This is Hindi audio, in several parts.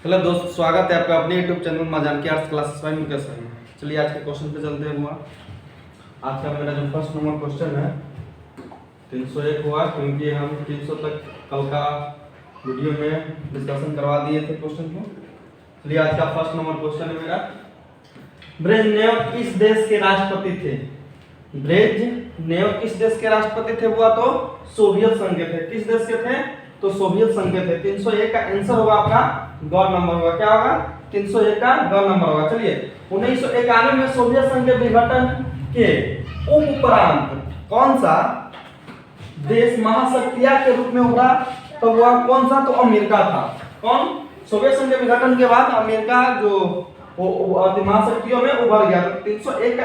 हेलो दोस्त, स्वागत है आपका अपने यूट्यूब चैनल मां जानकी आर्ट्स क्लासेस में। कैसे हैं? चलिए आज के क्वेश्चन पे चलते हैं। हुआ आज का मेरा जो फर्स्ट नंबर क्वेश्चन है 301 हुआ, क्योंकि हम 300 तक कल का वीडियो में डिस्कशन करवा दिए थे क्वेश्चन को। चलिए आज का फर्स्ट नंबर क्वेश्चन है मेरा, ब्रेजनेव किस देश के राष्ट्रपति थे? ब्रेजनेव किस देश के राष्ट्रपति थे? हुआ तो सोवियत संघ के थे। किस देश के थे? तो सोवियत संघ के थे। 301 का आंसर होगा आपका गौर नंबर होगा। क्या होगा? 301 का गौर नंबर होगा। चलिए 1991 में सोवियत संघ के विघटन के उपरांत कौन सा देश महाशक्तियां के रूप में उभरा? तो वह कौन सा? तो अमेरिका था। कौन? सोवियत संघ के विघटन के बाद अमेरिका जो महाशक्तियों में उभर गया। तो 301 का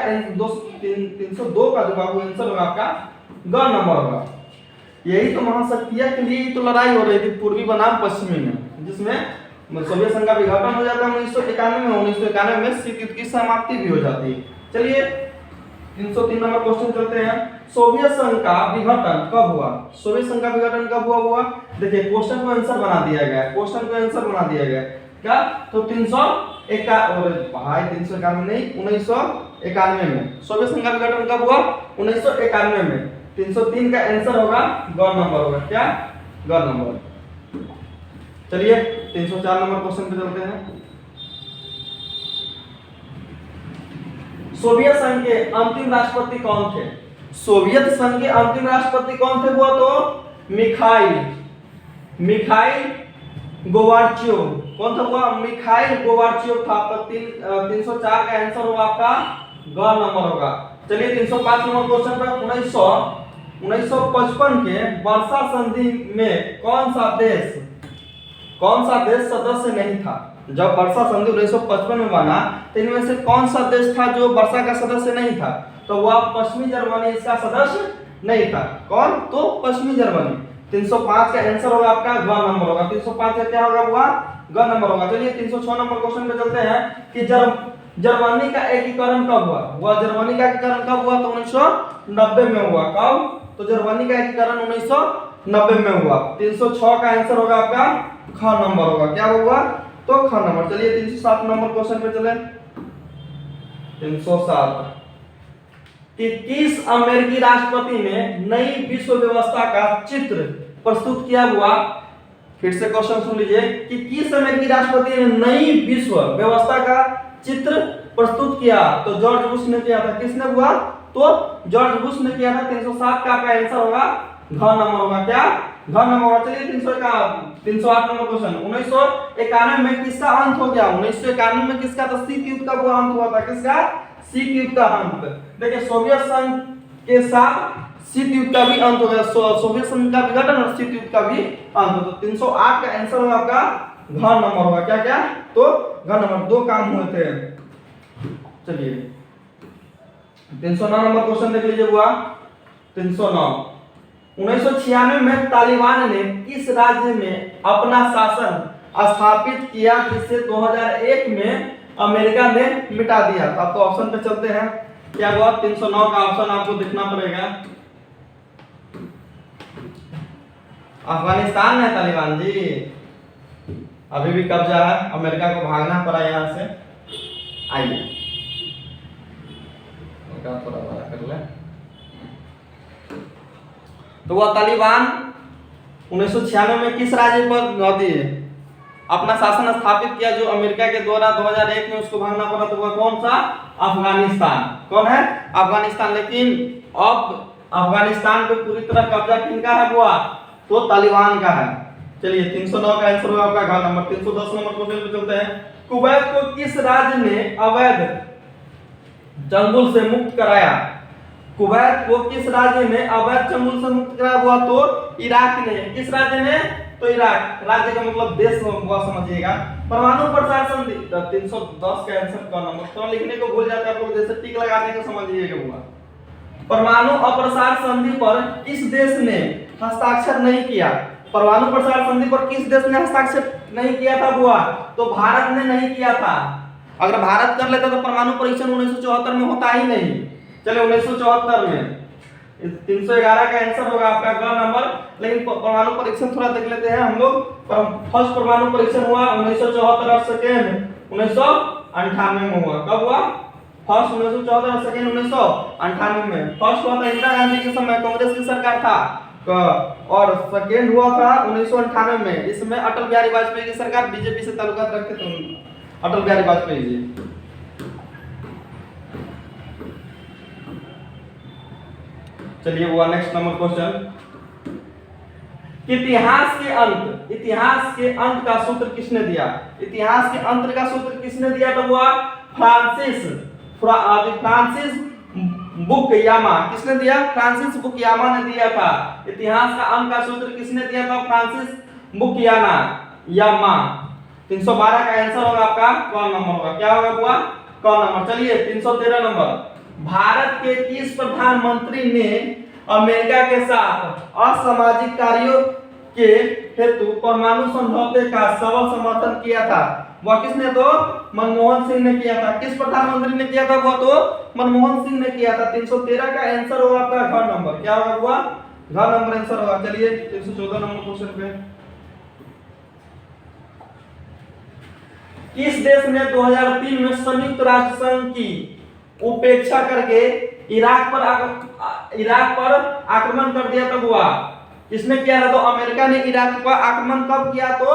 302 का जो आंसर होगा आपका गौर नंबर होगा। यही तो महाशक्तियां के लिए तो लड़ाई हो रही थी पूर्वी बनाम पश्चिमी में, जिसमें सोवियत संघ का विघटन हो जाता है 1991 में। 1991 में शीत युद्ध की समाप्ति भी हो जाती है। चलिए 303 नंबर क्वेश्चन चलते हैं। सोवियत संघ का विघटन कब हुआ? सोवियत संघ का विघटन कब हुआ? देखिए क्वेश्चन को आंसर बना दिया गया है। क्वेश्चन को आंसर बना दिया गया क्या? तो 391 नहीं, 1991 में सोवियत संघ का विघटन कब हुआ? 1991 में। 303 का आंसर होगा गौर नंबर होगा। क्या? गौर नंबर। चलिए 304 नंबर क्वेश्चन पे चलते हैं। सोवियत संघ के अंतिम राष्ट्रपति कौन थे? सोवियत संघ के अंतिम राष्ट्रपति कौन थे? वो तो मिखाइल गोबार्चेव। कौन था वो? मिखाइल गोबार्चेव था। तो 304 का आंसर होगा आपका गौर नंबर होगा। चलिए 305 नंबर क्वेश्चन पर 1955 के वर्षा संधि में कौन सा देश सदस्य नहीं था? जब वर्षा संधि 1955 में बना तो इनमें से कौन सा देश था जो वर्षा का सदस्य नहीं था? तो वह पश्चिमी जर्मनी इसका सदस्य नहीं था। कौन? तो पश्चिमी जर्मनी। 305 का आंसर होगा आपका गौर नंबर होगा। 305 का क्या होगा? हुआ गौर नंबर होगा। चलिए 306 नंबर क्वेश्चन पे चलते हैं कि जर्मनी का एकीकरण कब हुआ? वह जर्मनी का एकीकरण कब हुआ? तो 1990 में हुआ। कब? तो जर्मनी का एकीकरण 1990 में हुआ। 306 का आंसर होगा आपका ख नंबर होगा। क्या होगा? तो ख नंबर। चलिए 307 नंबर क्वेश्चन पे चले। 307 कि किस अमेरिकी राष्ट्रपति ने नई विश्व व्यवस्था का चित्र प्रस्तुत किया? हुआ फिर से क्वेश्चन सुन लीजिए कि किस अमेरिकी राष्ट्रपति ने नई विश्व व्यवस्था का चित्र प्रस्तुत किया? तो जॉर्ज बुश ने किया था। किसने हुआ? तो जॉर्ज बुश ने किया था। 307 का आपका आंसर होगा घ नंबर होगा। क्या? घ नंबर होगा। चलिए 308 नंबर क्वेश्चन। 1991 में किसका अंत हो गया? 1991 में किसका? तो शीत युद्ध का वो अंत हुआ था। किसका? शीत युद्ध का अंत। देखिए सोवियत संघ के साथ शीत युद्ध का भी अंत हो गया। सोवियत संघ का विघटन और शीत युद्ध का भी अंत। तो 308 का आंसर होगा आपका घ नंबर होगा। क्या क्या? तो घ नंबर। दो काम हुए थे। चलिए 309 नंबर क्वेश्चन देख लीजिए। हुआ 309 1996 में तालिबान ने किस राज्य में अपना शासन स्थापित किया जिसे 2001 में अमेरिका ने मिटा दिया? तो आपको ऑप्शन पे चलते हैं। क्या हुआ? 309 का ऑप्शन आपको देखना पड़ेगा। अफगानिस्तान है तालिबान जी। अभी भी कब्जा है, अमेरिका को भागना पड़ा यहाँ से। आइए थोड़ा बड़ा कर ले। तो वह तालिबान 1996 में किस राज्य पर अपना शासन स्थापित किया जो अमेरिका के द्वारा 2001 में उसको भागना पड़ा? तो वह कौन सा? अफगानिस्तान। कौन है? अफगानिस्तान। लेकिन अब अफगानिस्तान पे पूरी तरह कब्जा किनका है? हुआ तो तालिबान का है। चलिए 309 का आंसर होगा आपका घ नंबर। 310 नंबर क्वेश्चन पे चलते हैं। कुवैत को किस राज्य ने अवैध चंगुल से मुक्त कराया? कुवैत को किस राज्य ने अवैध चंगुल से मुक्त कराया? हुआ तो इराक ने। किस राज्य ने? तो इराक। राज्य का मतलब देश हुआ, समझिएगा। परमाणु प्रसार संधि। 310 का आंसर का नंबर तो लिखने को भूल जाते हैं आप लोग, जैसे टिक लगाने को समझिएगा। हुआ परमाणु अप्रसार संधि पर किस देश ने हस्ताक्षर नहीं किया? परमाणु प्रसार संधि पर किस देश ने हस्ताक्षर नहीं किया था? हुआ तो भारत ने नहीं किया था। अगर भारत कर लेता तो परमाणु परीक्षण 1974 में होता ही नहीं। चले 1974 में 311 का आंसर होगा आपका ग नंबर। लेकिन परमाणु परीक्षण थोड़ा देख लेते हैं हम लोग। फर्स्ट परमाणु परीक्षण हुआ 1974 सेकेंड 1998 में हुआ। कब हुआ? फर्स्ट 1914 सेकेंड 1998 में। फर्स्ट हुआ था इंदिरा गांधी के समय, कांग्रेस की सरकार था, और सेकेंड हुआ था 1998 में। इसमें अटल बिहारी वाजपेयी की सरकार, बीजेपी से ताल्लुकात रखते थे अटल बिहारी वाजपेयी जी। चलिए हुआ नेक्स्ट नंबर क्वेश्चन। इतिहास के अंत का सूत्र किसने दिया? इतिहास के अंत का सूत्र किसने दिया? तो हुआ फ्रांसिस बुकयामा। किसने दिया? फ्रांसिस बुकयामा ने दिया था। इतिहास का अंत का सूत्र किसने दिया था? फ्रांसिस बुकयामा। 312 का आंसर होगा आपका कौन नंबर होगा? क्या होगा हुआ? कौन नंबर? चलिए 313 नंबर। भारत के किस प्रधानमंत्री ने अमेरिका के साथ असामाजिक कार्यों के हेतु परमाणु समझौते का सबल समर्थन किया था? वह किसने? तो मनमोहन सिंह ने किया था। किस प्रधानमंत्री ने किया था? वह तो मनमोहन सिंह ने किया था। 313 का आंसर होगा आपका घ नंबर। क्या होगा हुआ? घ नंबर आंसर होगा। चलिए 314 नंबर क्वेश्चन पे। किस देश ने 2003 में संयुक्त राष्ट्र संघ की उपेक्षा करके इराक पर आक्रमण कर दिया? तब हुआ किसने किया था? तो अमेरिका ने इराक पर आक्रमण कब किया? तो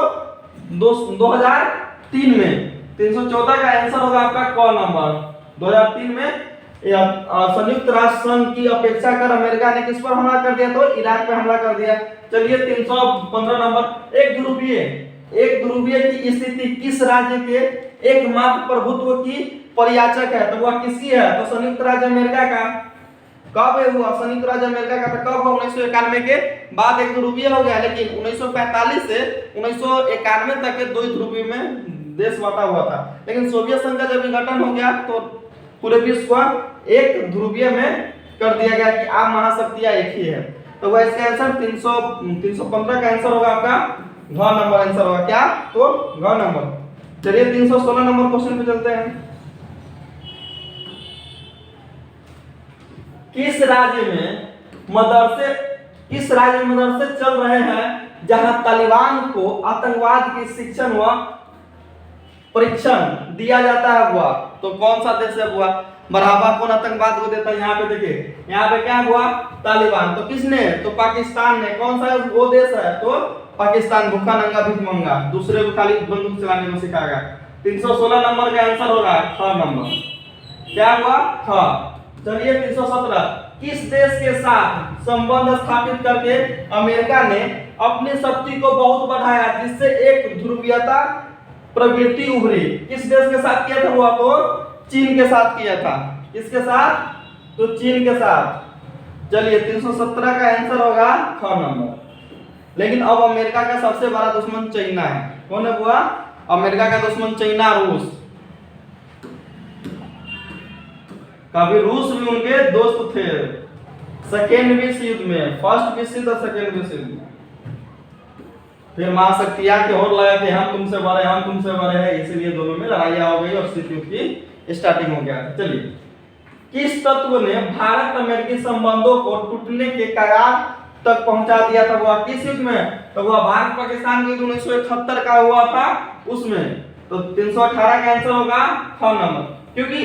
2003 में। 314 का आंसर होगा आपका क नंबर। 2003 में संयुक्त राष्ट्र संघ की अपेक्षा कर अमेरिका ने किस पर हमला कर दिया? तो इराक पे हमला कर दिया। चलिए 315 नंबर। एक ध्रुवीय की स्थिति किस राज्य के एकमात्र प्रभुत्व की पर्याचक है? तो वह किसकी है? तो संयुक्त राज्य अमेरिका का। कब हुआ? संयुक्त राज्य अमेरिका का था। कब हुआ? 1991 के बाद एक ध्रुवीय हो गया, लेकिन 1945 से 1991 तक के दो ध्रुवीय में देश बांटा हुआ था। लेकिन सोवियत संघ का जब विघटन हो गया तो पूरे विश्व को एक ध्रुवीय में कर दिया गया कि आप महाशक्तियां एक ही है। तो वह इसका आंसर 315 का आंसर होगा आपका घ नंबर आंसर होगा। क्या? तो घ नंबर। चलिए 316 नंबर क्वेश्चन पे चलते हैं। किस राज्य में मदरसे चल रहे हैं जहां तालिबान को आतंकवाद की शिक्षण व परीक्षण दिया जाता है? हुआ तो कौन सा देश है? हुआ बढ़ावा कौन आतंकवाद को देता है? यहाँ पे देखिए, यहाँ पे क्या हुआ? तालिबान। तो किसने? तो पाकिस्तान ने। कौन सा वो देश है? तो पाकिस्तान। भूखा नंगा भिखमंगा, दूसरे को खाली बंदूक चलाने को सिखाएगा। 316 नंबर का आंसर होगा ख नंबर। क्या हुआ? ख। चलिए 317। किस देश के साथ संबंध स्थापित करके अमेरिका ने अपनी शक्ति को बहुत बढ़ाया जिससे एक ध्रुवीयता प्रवृत्ति उभरी? किस देश के साथ किया था? हुआ तो चीन के साथ किया था। किसके साथ? तो चीन के साथ। चलिए 317 का आंसर होगा ख नंबर। लेकिन अब अमेरिका का सबसे बड़ा दुश्मन चाइना है। कौन है? हुआ अमेरिका का दुश्मन चाइना, रूस। कभी रूस भी उनके दोस्त थे सेकेंड विश्व युद्ध में, फर्स्ट विश्व युद्ध और सेकेंड विश्व युद्ध में। फिर महाशक्तियां के होड़ लगा कि हम तुमसे बड़े हैं, इसलिए दोनों में लड़ाइयां हो गई और शीत युद्ध की स्टार्टिंग हो गया। चलिए किस तत्व ने भारत अमेरिकी संबंधों को टूटने के कगार तक पहुंचा दिया था? वह किस युद्ध में? तो वह भारत पाकिस्तान के 1971 का हुआ था उसमें। तो 318 का आंसर होगा ख नंबर। क्योंकि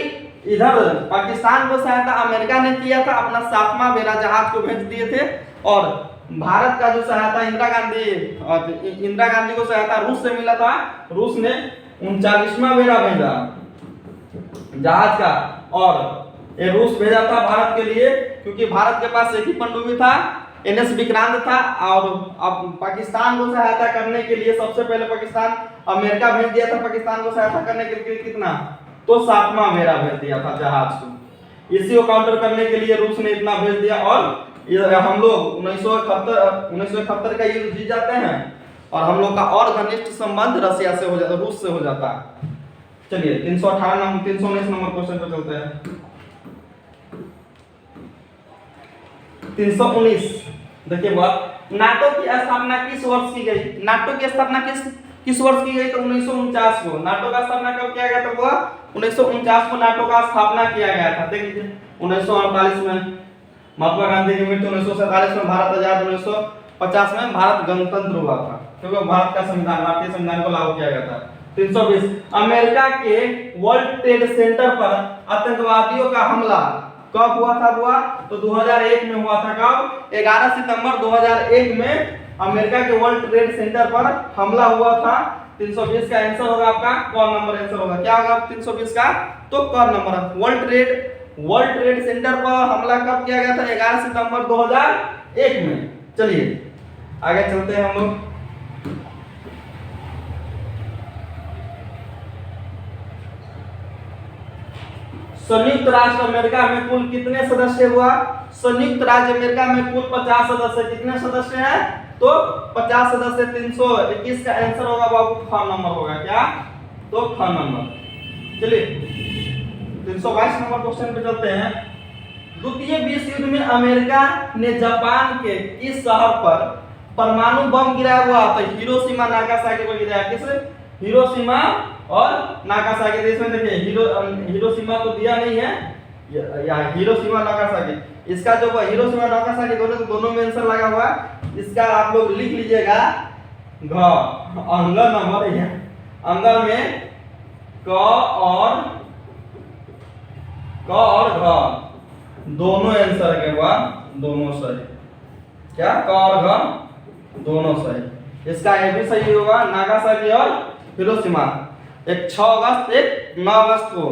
इधर पाकिस्तान को सहायता अमेरिका ने किया था, अपना 7वां बेड़ा जहाज को भेज दिए थे, और भारत का जो सहायता इंदिरा गांधी को सहायता रूस से मिला था। रूस ने 39वां बेड़ा भेजा जहाज का, और ये रूस भेजा था भारत के लिए, क्योंकि भारत के पास एक ही पनडुब्बी था, एनएस विक्रांत था। और अब पाकिस्तान को सहायता करने के लिए सबसे पहले पाकिस्तान अमेरिका भेज दिया था पाकिस्तान को सहायता करने के लिए। कितना? तो 7वां बेड़ा भेज दिया था जहाज को। इसी को काउंटर करने के लिए रूस ने इतना भेज दिया, और हम लोग 1971 का युद्ध जीत जाते हैं, और हम लोग का और घनिष्ठ संबंध रसिया से हो जाता, रूस से हो जाता है। चलिए 319 नंबर क्वेश्चन पे चलते हैं। 319 देखिए बात, नाटो की स्थापना किस वर्ष की गई? नाटो की स्थापना किस वर्ष की गई? तो 1949 को। नाटो का स्थापना कब किया गया था? वो 1949 को नाटो का स्थापना किया गया था। देख लीजिए 1948 में, महात्मा गांधी की मृत्यु 1947 में, भारत आजाद 1950 में, भारत गणतंत्र हुआ था, क्योंकि भारत का संविधान, भारतीय संविधान को लागू किया गया था। 320 अमेरिका के वर्ल्ड ट्रेड सेंटर पर आतंकवादियों का हमला कब हुआ था बुआ? तो 2001 में हुआ था। कब? 11 सितंबर 2001 में अमेरिका के वर्ल्ड ट्रेड सेंटर पर हमला हुआ था। 320 का आंसर होगा आपका कौन नंबर आंसर होगा? क्या होगा 320 का? तो कौन नंबर? वर्ल्ड ट्रेड सेंटर पर हमला कब किया गया था? 11 सितंबर 2001 में। चलिए आगे चलते हैं हम लोग। संयुक्त राष्ट्र अमेरिका में कुल कितने सदस्य हुआ? संयुक्त राज्य अमेरिका में कुल 50 सदस्य। कितने सदस्य हैं? तो 50 सदस्य। 321 का आंसर होगा बाबू ख नंबर होगा। क्या? तो ख नंबर। चलिए 322 नंबर क्वेश्चन पे चलते हैं। द्वितीय विश्व युद्ध में अमेरिका ने जापान के किस शहर पर परमाणु बम गिराया हुआ? तो हिरोशिमा नागासाकी पर गिराया। किस? हिरोशिमा और नागासाकी। देश में देखिए हिरोशिमा तो दिया नहीं है, या हिरोशिमा नागासाकी। इसका जो हिरोशिमा नागासाकी दोनों में आंसर लगा हुआ है। इसका आप लोग लिख लीजिएगा घ। अंगर नंबर है, अंगर में क और घ दोनों आंसर के बाद दोनों सही। क्या? क और घ दोनों सही। इसका ये भी सही होगा। नागासाकी और हिरोशिमा, एक 6 अगस्त एक 9 अगस्त को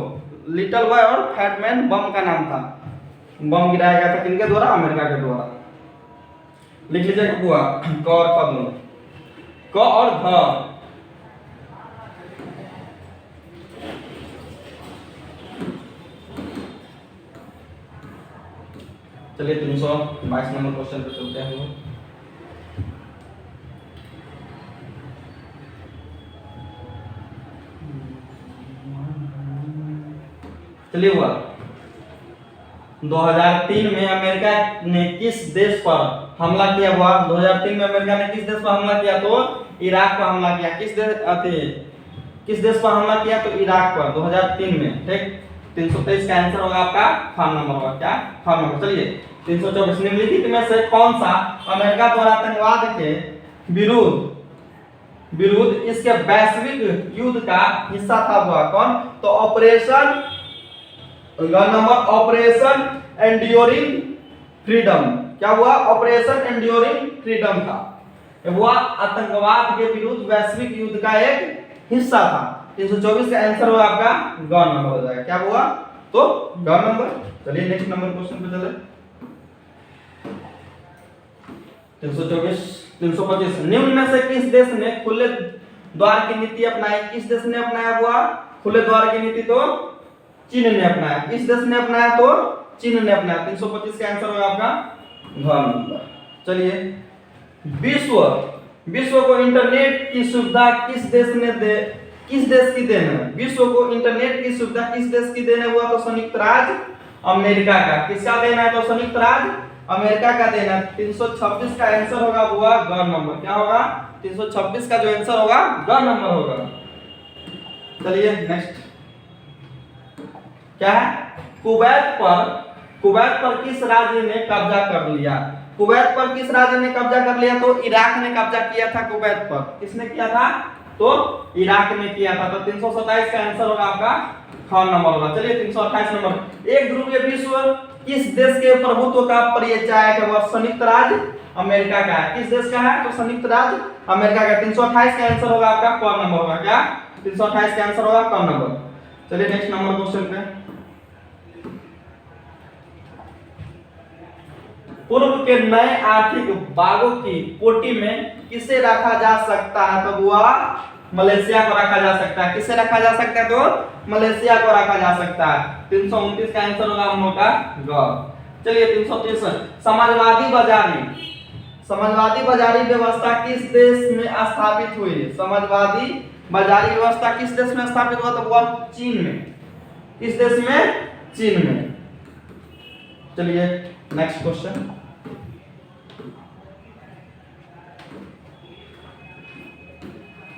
लिटिल बॉय और फैट मैन बम का नाम था। बम गिराया गया था किनके द्वारा? अमेरिका के द्वारा। लिख लीजिएगा बुआ क और ख दोनों। क और घ। चलिए 322 नंबर क्वेश्चन पे चलते हैं हम लोग। चलिए हुआ 2003 में अमेरिका ने किस देश पर हमला किया हुआ? 2003 में अमेरिका ने किस देश पर हमला किया? तो इराक पर हमला किया। किस देश पर हमला किया? तो इराक पर 2003 में। ठीक। 323 का आंसर होगा आपका ख नंबर होगा। क्या? ख नंबर। चलिए 324 निम्नलिखित में से कौन सा अमेरिका द्वारा आतंकवाद के विरुद्ध इसके वैश्विक युद्ध का हिस्सा था हुआ? कौन? तो operation number operation enduring freedom. क्या हुआ? ऑपरेशन एंड्योरिंग फ्रीडम था। वह आतंकवाद के विरुद्ध वैश्विक युद्ध का एक हिस्सा था। 324 का आंसर होगा आपका ग नंबर हो जाएगा। क्या हुआ? तो ग नंबर। चलिए नेक्स्ट नंबर क्वेश्चन पे चले। 325 निम्न में से किस देश ने खुले द्वार की नीति अपनाई? किस देश ने अपनाया हुआ खुले द्वार की नीति? तो चीन ने अपनाया। किस देश ने अपनाया? तो चीन ने अपनाया। 325 का आंसर होगा आपका घ नंबर। चलिए विश्व को इंटरनेट की सुविधा किस देश की देन है? विश्व को इंटरनेट की सुविधा किस देश की देन है हुआ? तो संयुक्त राज्य अमेरिका का। किसका देन है? तो संयुक्त राज्य अमेरिका का देन है। 326 का आंसर होगा हुआ ग नंबर। क्या होगा? 326 का जो आंसर होगा ग नंबर होगा। चलिए नेक्स्ट क्या है? कुवैत पर किस राज्य ने कब्जा कर लिया? कुवैत पर किस राज्य ने कब्जा कर लिया? तो इराक ने कब्जा किया था कुवैत पर। किसने किया था? तो इराक ने किया था। तो 327 का आंसर होगा आपका ख नंबर होगा। चलिए 328 नंबर। एक ध्रुवीय विश्व किस देश के प्रभुत्व का परिचायक है? वह संयुक्त राज्य अमेरिका का है। किस देश का है? तो संयुक्त राज्य अमेरिका का। 328 का आंसर होगा आपका क नंबर होगा। क्या? 328 का आंसर होगा क नंबर। चलिए नेक्स्ट नंबर क्वेश्चन पे। पूर्व के नए आर्थिक बागों की कोटि में किसे रखा जा सकता है? तो बुआ मलेशिया को रखा जा सकता है। किसे रखा जा सकता है? तो मलेशिया को रखा जा सकता है। 329 का आंसर होगा हम लोग का ग। चलिए 330 समाजवादी बाजारी व्यवस्था किस देश में स्थापित हुई? समाजवादी बाजारी व्यवस्था किस देश में स्थापित हुआ? तो वह चीन में। किस देश में? चीन में। चलिए नेक्स्ट क्वेश्चन।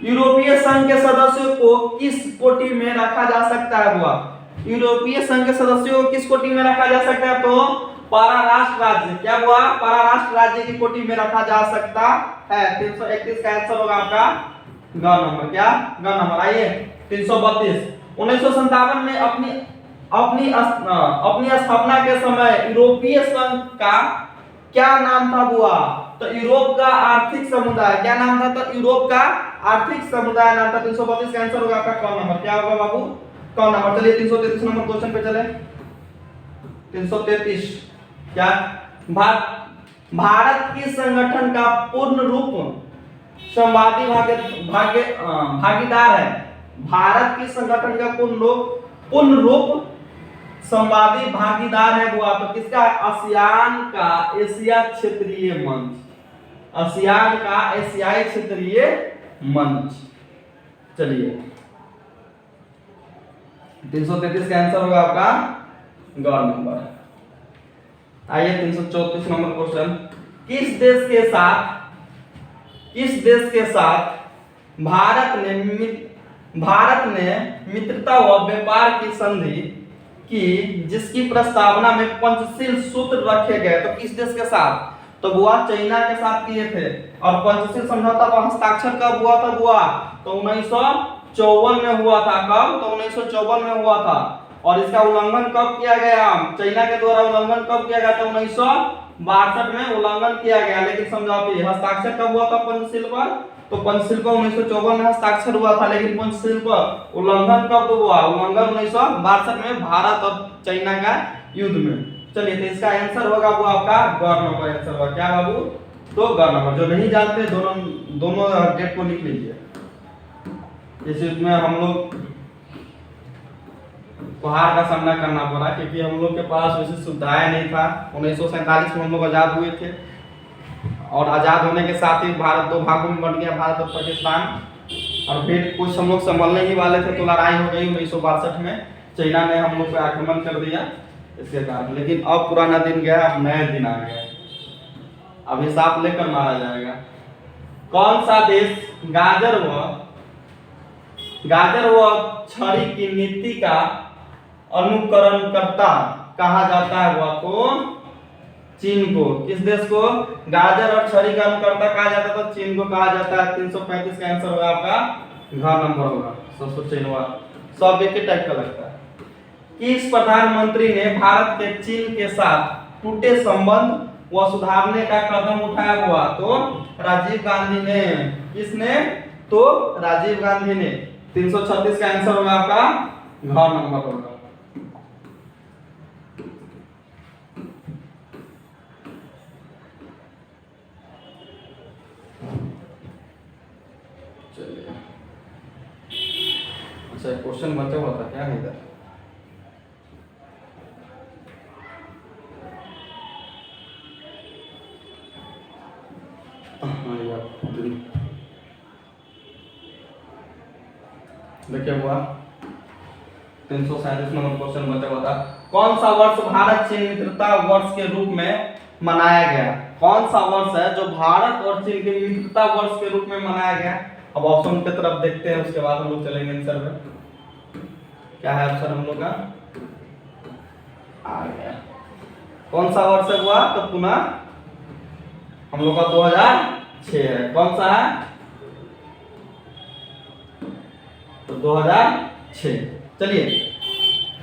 यूरोपीय संघ के सदस्यों को किस कोटि में रखा जा सकता है? हुआ यूरोपीय संघ के सदस्यों को किस कोटि में रखा जा सकता है? तो पराराष्ट्र राज्य, क्या हुआ, पराराष्ट्र राज्य की कोटि में रखा जा सकता है। 331 का आंसर होगा आपका ग नंबर, क्या ग नंबर। आइए 332, 1957 में अपनी स्थापना के समय यूरोपीय संघ का क्या नाम था बुआ, तो यूरोप का आर्थिक समुदाय, क्या नाम था, तो यूरोप का आर्थिक समुदाय नाम था। 332 का आंसर होगा आपका क नंबर, क्या होगा बाबू, क नंबर। चलिए 333 नंबर क्वेश्चन पे चले। 333 क्या, भारत की संगठन का पूर्ण रूप संवादी भागीदार है। भारत की संगठन का पूर्ण रूप संवादी भागीदार है बुआ, तो किसका, आसियान का एशिया क्षेत्रीय मंच, आसियान का एशियाई क्षेत्रीय मंच। चलिए 333 का आंसर होगा आपका ग नंबर। आइए 334 नंबर क्वेश्चन, किस देश के साथ भारत ने मित्रता व व्यापार की संधि की जिसकी प्रस्तावना में पंचशील सूत्र रखे गए, तो किस देश के साथ, तो बुआ चाइना के साथ किए थे। और पंचशील समझौता पर हस्ताक्षर कब हुआ था बुआ, तो 1954 में हुआ था। कब, तो 1954 में हुआ था। और इसका उल्लंघन कब किया गया, चाइना के द्वारा उल्लंघन कब किया गया था, 1962 में उल्लंघन किया गया। लेकिन समझौते हस्ताक्षर कब हुआ था पंचशील पर, तो पंचशील पर 1954 में हस्ताक्षर हुआ था, लेकिन पंचशील पर उल्लंघन कब हुआ, उल्लंघन 1962 में भारत और चाइना का युद्ध में। चलिए तो इसका आंसर होगा वो आपका ग नंबर आंसर होगा, क्या बाबू, तो ग नंबर। जो नहीं जानते दोनों डेट को लिख लीजिए। इसमें हम लोग हार का सामना करना पड़ा क्योंकि हम लोग के पास वैसे सुविधाएं नहीं था। 1947 में हम लोग आजाद हुए थे और आजाद होने के साथ ही भारत दो भागों में बंट गया, भारत और पाकिस्तान। और फिर कुछ हम लोग संभलने ही वाले थे तो लड़ाई हो गई 1962 में, चाइना ने हम लोग पे आक्रमण कर दिया इसके कारण। लेकिन अब पुराना दिन गया, अब नया दिन आ गया, अब हिसाब लेकर मारा जाएगा। कौन सा देश गाजर व छड़ी की नीति का अनुकरण करता कहा जाता है, वह कौन, चीन को। किस देश को गाजर और छड़ी का अनुकर्ता कहा जाता है, तो चीन को कहा जाता है। 335 का आंसर होगा आपका घ नंबर होगा, 100 के टाइप का लगता है। किस प्रधानमंत्री ने भारत के चीन के साथ टूटे संबंध व सुधारने का कदम उठाया हुआ, तो राजीव गांधी ने। किसने, तो राजीव गांधी ने। 336 का आंसर होगा आपका घ नंबर होगा। अच्छा क्वेश्चन बचा हुआ था क्या है इधर, देखिए हुआ 337 नंबर क्वेश्चन बचा हुआ था। कौन सा वर्ष भारत चीन मित्रता वर्ष के रूप में मनाया गया, कौन सा वर्ष है जो भारत और चीन के मित्रता वर्ष के रूप में मनाया गया। अब ऑप्शन की तरफ देखते हैं, उसके बाद हम लोग चलेंगे आंसर में। क्या है ऑप्शन हम लोग का, आ गया। कौन सा वर्ष है हुआ, तो पुनः हम लोग का 2006 है। कौन सा है, तो 2006। चलिए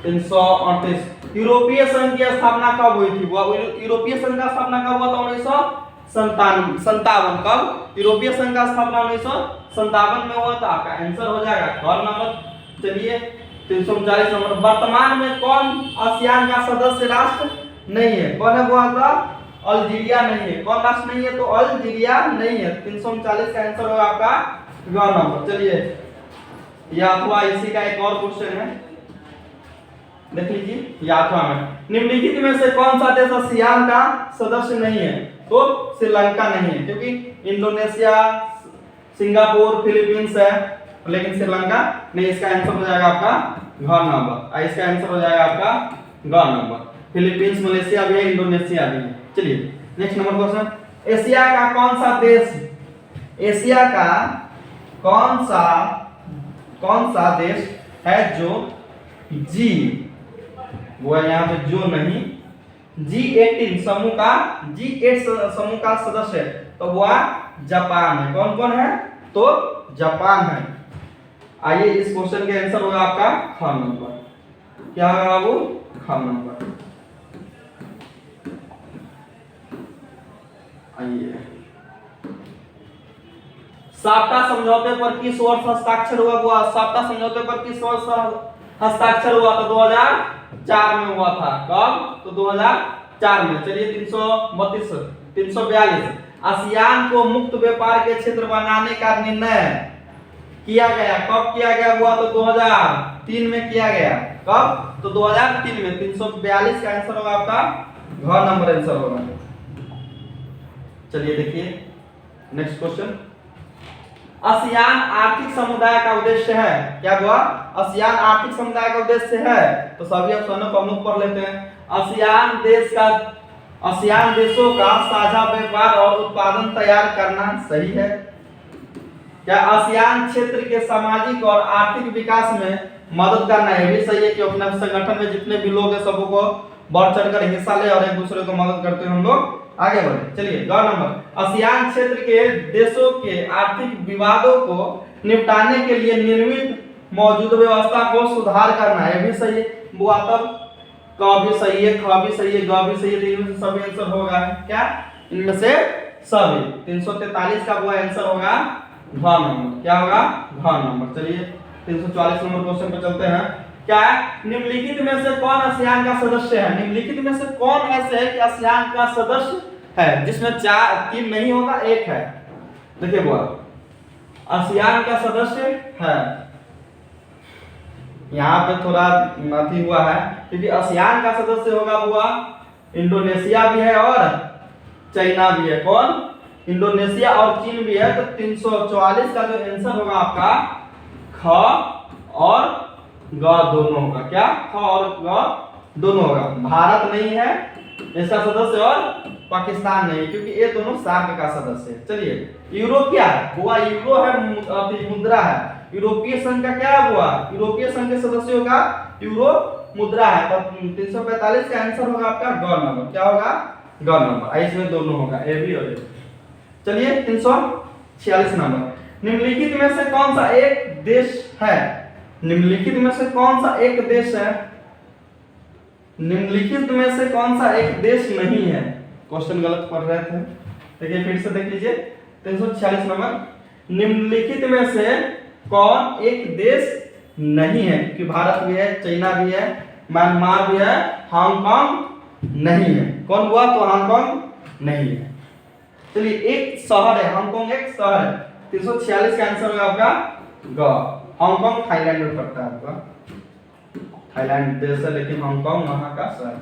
338, यूरोपीय संघ की स्थापना कब हुई थी, यूरोपीय संघ का स्थापना कब हुआ था, 1957। कब, यूरोपीय संघ का स्थापना 1957 में हुआ था। आपका आंसर हो जाएगा क नंबर। चलिए 339 नंबर, वर्तमान में कौन आसियान का सदस्य राष्ट्र नहीं है, कौन है वो था, अल्जीरिया नहीं है। कौन राष्ट्र नहीं है, तो अल्जीरिया नहीं है। 339 का आंसर होगा आपका ग नंबर। चलिए या अथवा इसी का एक और क्वेश्चन है, देख लीजिए। या अथवा में निम्नलिखित में से कौन सा देश आसियान का सदस्य नहीं है, तो श्रीलंका नहीं है, क्योंकि इंडोनेशिया, सिंगापुर, फिलीपींस है, लेकिन श्रीलंका नहीं। इसका आंसर हो जाएगा आपका घ नंबर। इसका आंसर हो जाएगा आपका ग नंबर। फिलीपींस, मलेशिया भी है, इंडोनेशिया भी है। चलिए नेक्स्ट नंबर क्वेश्चन, एशिया का कौन सा देश, एशिया का कौन सा देश है जो जी, वो यहाँ पे जो नहीं, G18 समूह का G8 समूह का सदस्य है, तो वह जापान है। कौन कौन है? तो जापान है। आइए इस क्वेश्चन का आंसर होगा आपका ख नंबर। क्या होगा बाबू? ख नंबर। आइए, साप्ता समझौते पर किस वर्ष हस्ताक्षर हुआ? साप्ता समझौते पर किस वर्ष हस्ताक्षर हुआ? तो 2004 में हुआ था। कब? तो 2004 में। चलिए 342 आसियान को मुक्त व्यापार के क्षेत्र बनाने का निर्णय किया गया। कब किया गया? हुआ तो 2003 में किया गया। कब? तो 2003 में। 342 का आंसर होगा आपका घ नंबर आंसर होगा। चलिए देखिए नेक्स्ट क्वेश्चन। आसियान आर्थिक समुदाय का उद्देश्य है। क्या हुआ? आसियान आर्थिक समुदाय का उद्देश्य है। तो सभी ऑप्शनों को हम लोग पढ़ लेते हैं। आसियान देशों का साझा व्यापार और उत्पादन तैयार करना सही है। क्या आसियान क्षेत्र के सामाजिक और आर्थिक विकास में मदद करना है? ये भी सही है कि अपने संगठन में जितने भी लोग हैं सबको बढ़ चढ़कर हिस्सा ले और एक दूसरे को मदद करते हैं हम लोग आगे बढ़े। चलिए ग नंबर। आसियान क्षेत्र के देशों के आर्थिक विवादों को निपटाने के लिए निर्मित मौजूदा व्यवस्था को सुधार करना है। ये भी सही है। बुआ तब क भी सही है, ख भी सही है, ग भी सही है। तो इनमें से सभी आंसर होगा। क्या? इनमें से सभी। 343 का बुआ आंसर होगा घ नंबर। क्या होगा? घ नंबर। चलिए 344 नंबर क्वेश्चन पे चलते हैं। क्या है? निम्नलिखित में से कौन आसियान का सदस्य है? निम्नलिखित में से कौन ऐसे है कि आसियान का सदस्य है जिसमें 3 नहीं होगा, 1 है? देखिए बुआ, आसियान का सदस्य है, यहाँ पे थोड़ा अथी हुआ है क्योंकि आसियान का सदस्य होगा बुआ इंडोनेशिया भी है और चाइना भी है। कौन? इंडोनेशिया और चीन भी है। तो 344 का जो आंसर होगा आपका ख और ग दोनों होगा। क्या? ख और ग दोनों होगा। भारत नहीं है इसका सदस्य और पाकिस्तान नहीं, क्योंकि ये दोनों सार्क का सदस्य है। चलिए यूरो क्या है? हुआ यूरो है, मुद्रा है। यूरोपीय संघ का क्या हुआ? यूरोपीय संघ के सदस्यों का यूरो मुद्रा है। तो 345 का आंसर होगा आपका ग नंबर। क्या होगा? ग नंबर। इसमें दोनों होगा, ए भी और ए। चलिए 346 नंबर। निम्नलिखित में से कौन सा एक देश है? निम्नलिखित में से कौन सा एक देश है? निम्नलिखित में से कौन सा एक देश नहीं है? क्वेश्चन गलत पढ़ रहे थे। देखिए फिर से देख लीजिए 346 नंबर। निम्नलिखित में से कौन एक देश नहीं है? क्योंकि भारत भी है, चाइना भी है, म्यांमार भी है, हांगकांग नहीं है। कौन हुआ? तो हांगकांग नहीं है। चलिए एक शहर है, हांगकांग एक शहर है। 346 का आंसर होगा आपका ग। हांगकांग थाईलैंड में पड़ता है आपका। थाईलैंड देश है लेकिन हांगकांग वहां का शहर।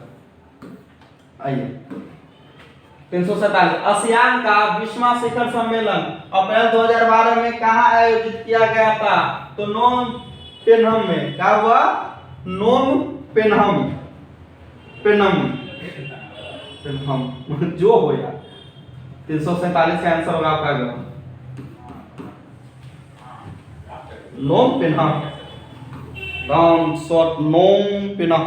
आइए 347 आसियान का 20वां शिखर सम्मेलन अप्रैल 2012 में कहां आयोजित किया गया था? तो नोम पेन्हम में। क्या हुआ? नोम पेन्हम। जो हो यार। 347 का आंसर होगा आपका ग। नोम पेन्हम। नोम पेन्हम।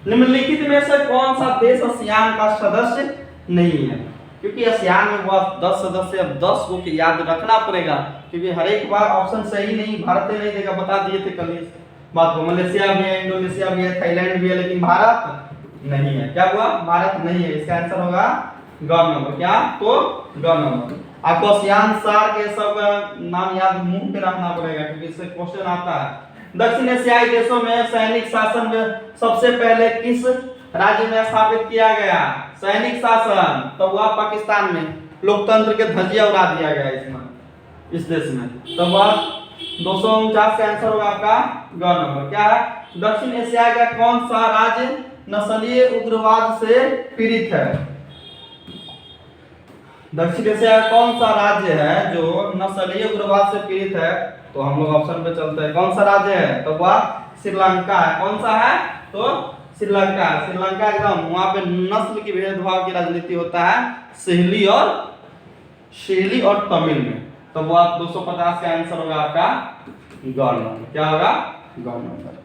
निम्नलिखित में से कौन सा देश आसियान का सदस्य नहीं है? क्योंकि आसियान में बहुत 10 सदस्य, अब 10 को याद रखना पड़ेगा क्योंकि हर एक बार ऑप्शन सही नहीं, भारत नहीं देगा। बता दिए थे कल इस बात को। मलेशिया भी है, इंडोनेशिया भी है, थाईलैंड भी है, लेकिन भारत नहीं है। क्या हुआ? भारत नहीं है। इसका आंसर होगा ग नंबर। क्या? तो ग नंबर। आपको आसियान सार्क के सब नाम याद मुंह पे रखना पड़ेगा क्योंकि इससे क्वेश्चन आता है। दक्षिण एशियाई देशों में सैनिक शासन में सबसे पहले किस राज्य में स्थापित किया गया? सैनिक शासन तो वह पाकिस्तान में। लोकतंत्र के धज्जियां उड़ा दिया गया इसमें, इस देश में। तो वह 249 का आंसर होगा आपका ग नंबर। क्या है? दक्षिण एशिया का कौन सा राज्य नस्लीय उग्रवाद से पीड़ित है? दक्षिण एशिया का कौन सा राज्य है जो नस्लीय उग्रवाद से पीड़ित है? तो हम लोग ऑप्शन पे चलते हैं। कौन सा राज्य है? तो वह श्रीलंका है। कौन सा है? तो श्रीलंका। श्रीलंका एकदम वहां पे नस्ल की भेदभाव की राजनीति होता है सहेली और तमिल में। तो वह 250 का आंसर होगा आपका ग नंबर। क्या होगा? ग नंबर।